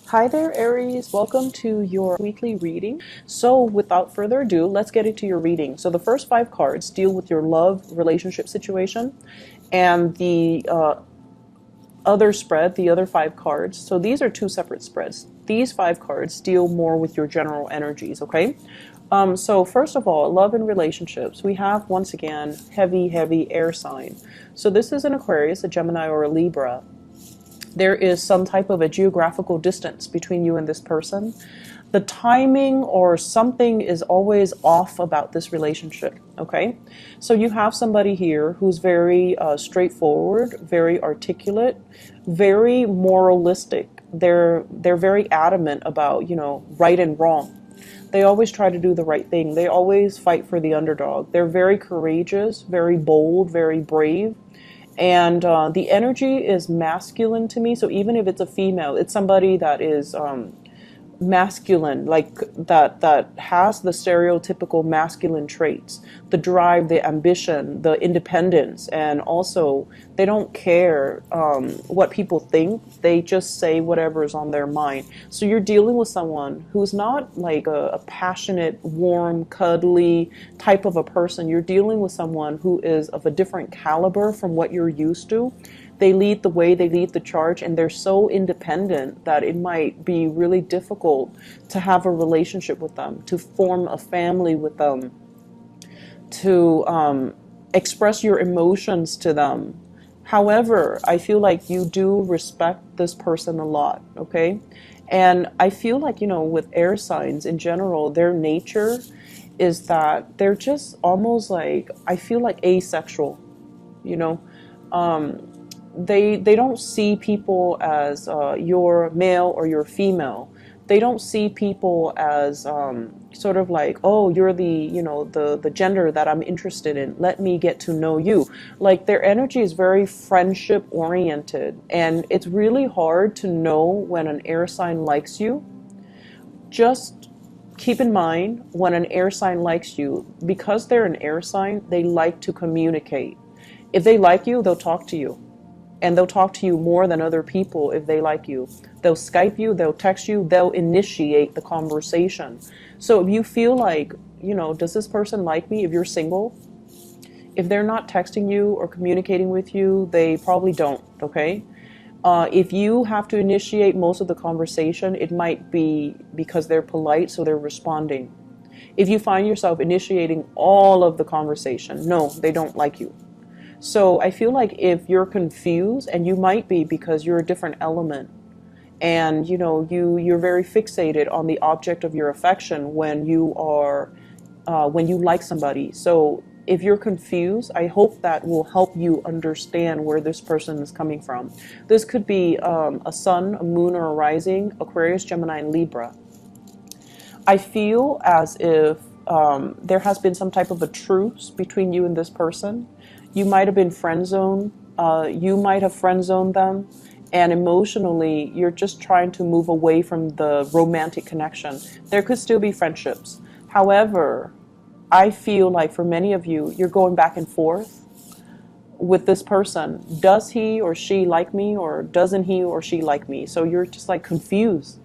Hi there, Aries. Welcome to your weekly reading. So, without further ado, let's get into your reading. So, the first five cards deal with your love relationship situation, and the other spread, the other five cards. So, these are two separate spreads. These five cards deal more with your general energies, okay? So, first of all, love and relationships. We have, once again, heavy air sign. So, this is an Aquarius, a Gemini, or a Libra. There is some type of a geographical distance between you and this person. The timing or something is always off about this relationship, okay? So you have somebody here who's very straightforward, very articulate, very moralistic. They're very adamant about, right and wrong. They always try to do the right thing. They always fight for the underdog. They're very courageous, very bold, very brave. And the energy is masculine to me. So even if it's a female, it's somebody that is masculine, like that has the stereotypical masculine traits, the drive, the ambition, the independence, and also they don't care what people think. They just say whatever is on their mind. So you're dealing with someone who's not like a passionate, warm, cuddly type of a person. You're dealing with someone who is of a different caliber from what you're used to. They lead the way, they lead the charge, and they're so independent that it might be really difficult to have a relationship with them, to form a family with them, to express your emotions to them. However, I feel like you do respect this person a lot, okay? And I feel like, with air signs in general, their nature is that they're just almost like, I feel like asexual, you know? They don't see people as you're male or you're female. They don't see people as sort of like, oh, you're the gender that I'm interested in. Let me get to know you. Like their energy is very friendship oriented, and it's really hard to know when an air sign likes you. Just keep in mind, when an air sign likes you, because they're an air sign, they like to communicate. If they like you, they'll talk to you. And they'll talk to you more than other people if they like you. They'll Skype you, they'll text you, they'll initiate the conversation. So if you feel like, does this person like me? If you're single, if they're not texting you or communicating with you, they probably don't, okay? If you have to initiate most of the conversation, it might be because they're polite, so they're responding. If you find yourself initiating all of the conversation, no, they don't like you. So I feel like if you're confused, and you might be because you're a different element, and you're very fixated on the object of your affection when you like somebody. So if you're confused, I hope that will help you understand where this person is coming from. This could be a sun, a moon, or a rising, Aquarius, Gemini, and Libra. I feel as if there has been some type of a truce between you and this person. You might have been friend zoned. You might have friend zoned them. And emotionally, you're just trying to move away from the romantic connection. There could still be friendships. However, I feel like for many of you, you're going back and forth with this person. Does he or she like me, or doesn't he or she like me? So you're just like confused.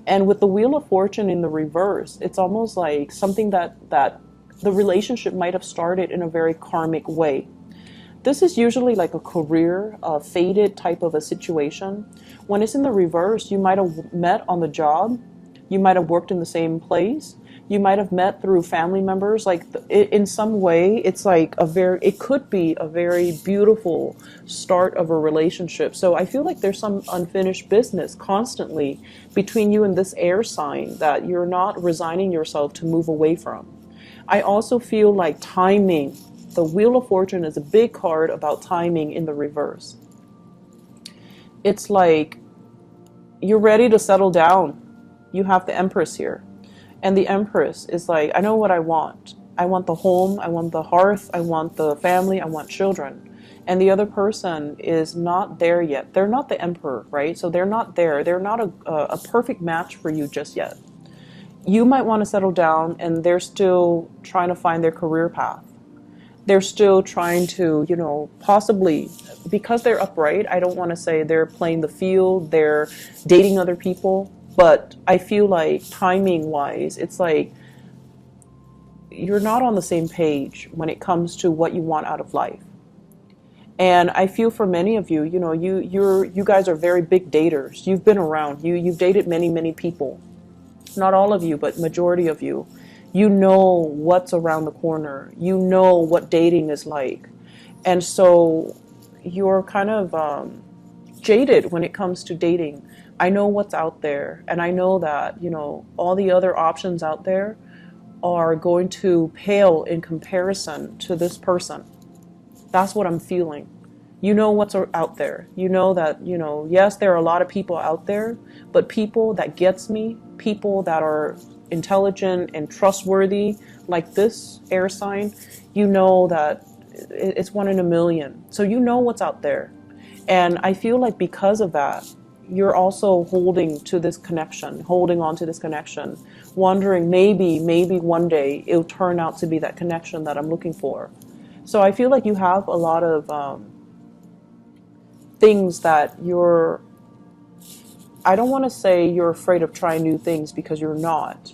And with the Wheel of Fortune in the reverse, it's almost like something that the relationship might have started in a very karmic way. This is usually like a career, fated type of a situation. When it's in the reverse, you might have met on the job. You might have worked in the same place. You might have met through family members. Like in some way, it's like it could be a very beautiful start of a relationship. So I feel like there's some unfinished business constantly between you and this air sign that you're not resigning yourself to move away from. I also feel like timing. The Wheel of Fortune is a big card about timing in the reverse. It's like you're ready to settle down. You have the Empress here. And the Empress is like, I know what I want. I want the home, I want the hearth, I want the family, I want children. And the other person is not there yet. They're not the Emperor, right? So they're not there. They're not a perfect match for you just yet. You might want to settle down, and they're still trying to find their career path. They're still trying to, possibly, because they're upright, I don't want to say they're playing the field, they're dating other people. But I feel like timing wise, it's like you're not on the same page when it comes to what you want out of life. And I feel for many of you, you know, you guys are very big daters. You've been around. You've dated many people. Not all of you, but majority of you. You know what's around the corner. You know what dating is like. And so you're kind of jaded when it comes to dating. I know what's out there, and I know that, you know, all the other options out there are going to pale in comparison to this person. That's what I'm feeling. You know what's out there. You know that, you know, yes, there are a lot of people out there, but people that gets me, people that are intelligent and trustworthy, like this air sign, you know that it's one in a million. So you know what's out there. And I feel like because of that, you're also holding to this connection, holding on to this connection, wondering maybe one day it'll turn out to be that connection that I'm looking for. So I feel like you have a lot of things that I don't want to say you're afraid of trying new things, because you're not.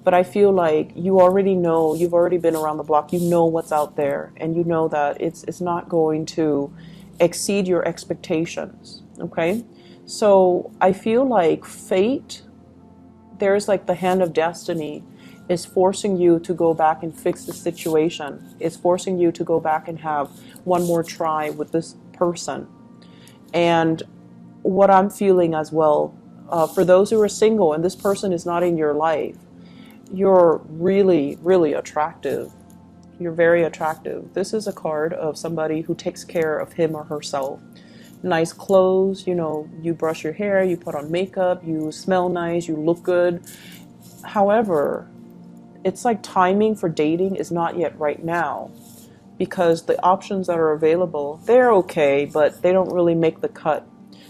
But I feel like you already know, you've already been around the block, you know what's out there, and you know that it's not going to exceed your expectations, okay? So I feel like fate, there's like the hand of destiny, is forcing you to go back and fix the situation. It's forcing you to go back and have one more try with this person. And what I'm feeling as well, for those who are single and this person is not in your life, you're really attractive. You're very attractive. This is a card of somebody who takes care of him or herself. Nice clothes, you know, you brush your hair, you put on makeup, you smell nice, you look good. However, it's like timing for dating is not yet right now, because the options that are available, they're okay, but they don't really make the cut.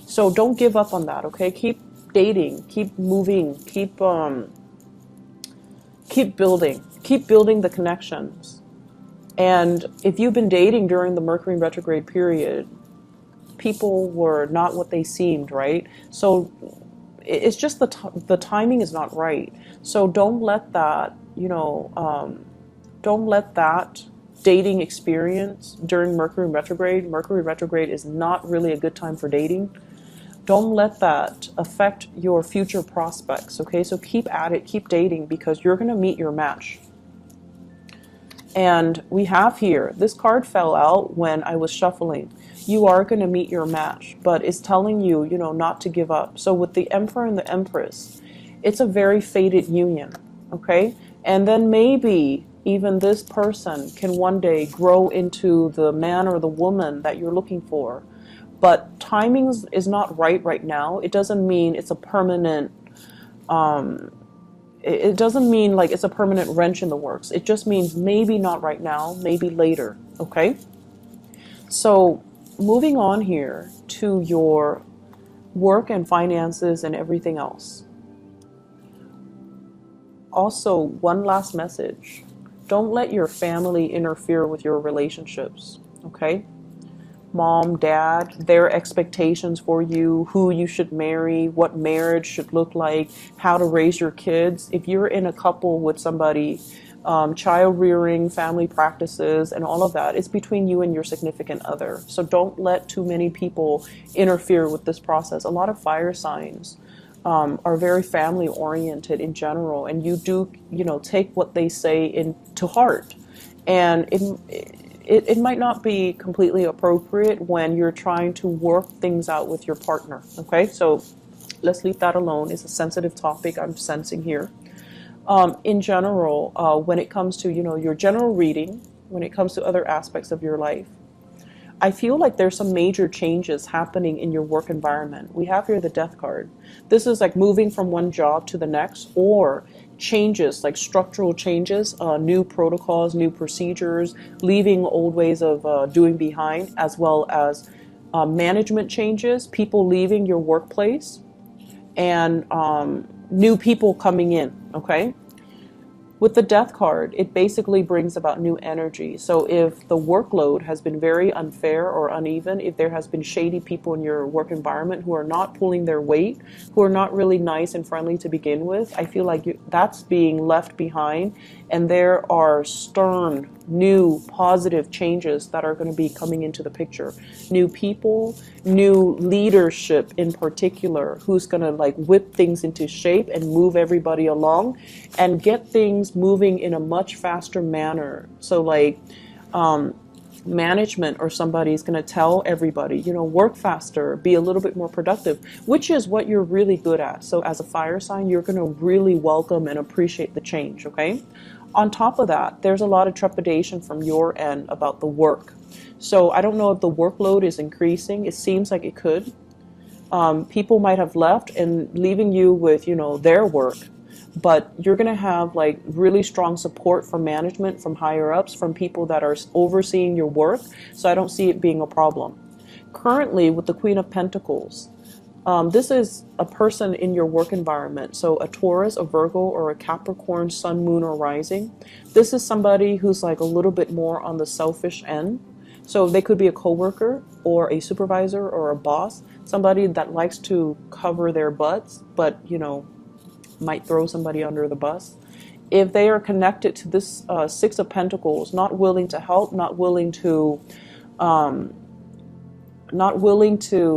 So don't give up on that, okay? Keep dating, keep moving, keep building the connections. And if you've been dating during the Mercury retrograde period, people were not what they seemed, right? So it's just the timing is not right. So don't let that, you know, don't let that dating experience during Mercury retrograde is not really a good time for dating. Don't let that affect your future prospects, okay? So keep at it, keep dating, because you're going to meet your match. And we have here, this card fell out when I was shuffling. You are going to meet your match, but it's telling you, you know, not to give up. So with the Emperor and the Empress, it's a very fated union, okay? And then maybe even this person can one day grow into the man or the woman that you're looking for. But timing is not right now. It doesn't mean it's a permanent, it doesn't mean like it's a permanent wrench in the works. It just means maybe not right now, maybe later, okay? So moving on here to your work and finances and everything else. Also, one last message. Don't let your family interfere with your relationships, okay? Mom, dad, their expectations for you, who you should marry, what marriage should look like, how to raise your kids. If you're in a couple with somebody, child rearing, family practices, and all of that, it's between you and your significant other. So don't let too many people interfere with this process. A lot of fire signs are very family oriented in general, and you do, you know, take what they say into heart. And it might not be completely appropriate when you're trying to work things out with your partner, okay? So let's leave that alone. It's a sensitive topic I'm sensing here. In general, when it comes to, you know, your general reading, when it comes to other aspects of your life, I feel like there's some major changes happening in your work environment. We have here the Death card. This is like moving from one job to the next, or changes, like structural changes, new protocols, new procedures, leaving old ways of doing behind, as well as management changes, people leaving your workplace, and new people coming in, okay? With the death card, it basically brings about new energy. So if the workload has been very unfair or uneven, if there has been shady people in your work environment who are not pulling their weight, who are not really nice and friendly to begin with, I feel like that's being left behind, and there are stern, new, positive changes that are going to be coming into the picture. New people, new leadership in particular, who's going to like whip things into shape and move everybody along and get things moving in a much faster manner. So like management or somebody is going to tell everybody, you know, work faster, be a little bit more productive, which is what you're really good at. So as a fire sign, you're going to really welcome and appreciate the change, okay? On top of that, there's a lot of trepidation from your end about the work. So I don't know if the workload is increasing. It seems like it could. People might have left and leaving you with, you know, their work, but you're going to have like really strong support from management, from higher ups, from people that are overseeing your work. So I don't see it being a problem. Currently, with the Queen of Pentacles, this is a person in your work environment. So a Taurus, a Virgo, or a Capricorn, sun, moon, or rising. This is somebody who's like a little bit more on the selfish end. So they could be a coworker or a supervisor or a boss, somebody that likes to cover their butts, but, you know, might throw somebody under the bus. If they are connected to this Six of Pentacles, not willing to help, not willing to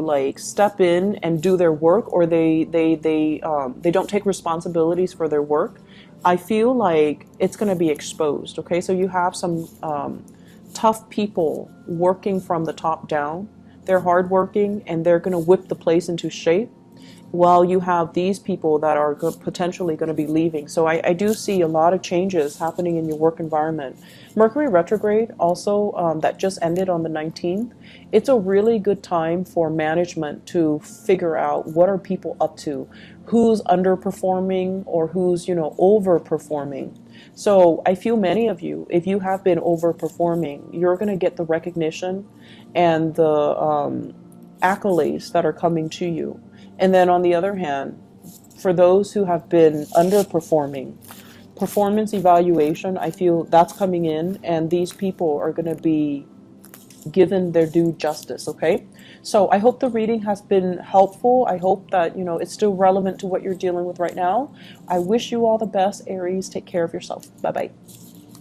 like step in and do their work, or they don't take responsibilities for their work, I feel like it's going to be exposed. Okay, so you have some tough people working from the top down. They're hardworking and they're going to whip the place into shape, while you have these people that are potentially going to be leaving. So I do see a lot of changes happening in your work environment. Mercury retrograde also, that just ended on the 19th. It's a really good time for management to figure out what are people up to, who's underperforming or who's, you know, overperforming. So I feel many of you, if you have been overperforming, you're going to get the recognition and the accolades that are coming to you. And then on the other hand, for those who have been underperforming, performance evaluation, I feel that's coming in, and these people are going to be given their due justice, okay? So I hope the reading has been helpful. I hope that, you know, it's still relevant to what you're dealing with right now. I wish you all the best, Aries. Take care of yourself. Bye-bye.